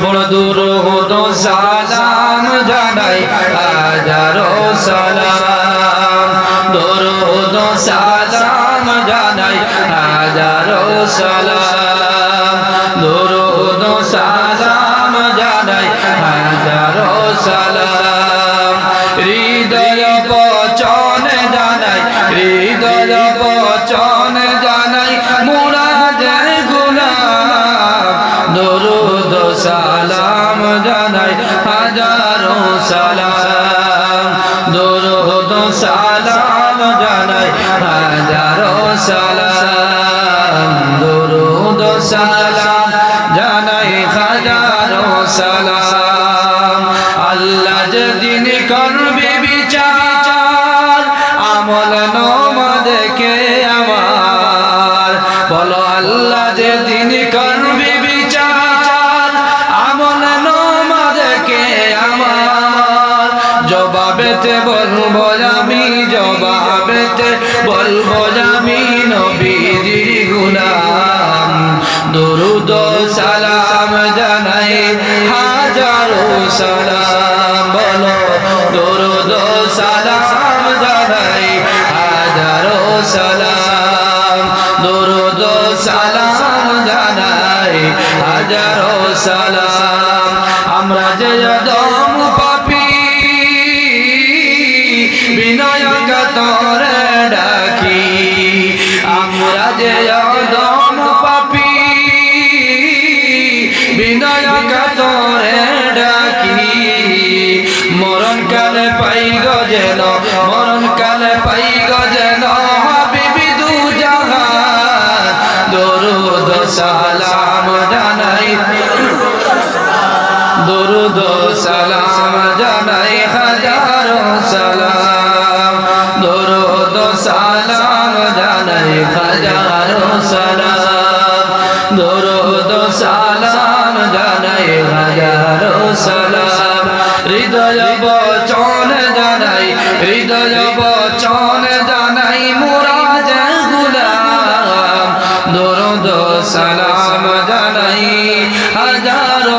বড় দুরূদ সালাম জানাই হাজারো সালাম দুরূদ সালাম জানাই হাজারো সালাম দুরূদ সালাম জানাই হাজারো সালাম হৃদয় বচন জানাই হৃদয় বচন জানাই মুরাদের গোলাম দুরূদ সালাম জানাই হাজারো সালাম দুরূদ সালাম জানাই হাজারো সালাম দুরূদ সালাম জানাই হাজারো সালাম আল্লাহ যেদিন করবে বিচার আমল নমাদকে আমার বলো আল্লাহ যেদিন করবে বিচার আমল নমাদকে আমার জবাবেতে বলবো আমি জবাবেতে বলবো আমি নবীজির গোলাম দুরূদ সালাম জানাই হাজারো সালাম বলো দুরূদ সালাম জানাই হাজারো সালাম দুরূদ সালাম জানাই হাজারো সালাম আমরা যে আদম পাপী বিনয় কাতরে ডাকি আমরা যে আদম পাপী বিনয় কাতরে ডাকি মরণ কালে পাই গজেল মরণ কালে পাই গজেল হাবিবি দু জাহান দুরূদ সালাম জানাই দুরূদ সালাম জানাই হাজারো সালাম দুরূদ সালাম জানাই হাজারো সালাম দুরূদ সালাম জানাই হাজারো সালাম হৃদয় বচন জানাই হৃদয় বচন জানাই মুরাদের গোলাম দুরূদ সালাম জানাই হাজারো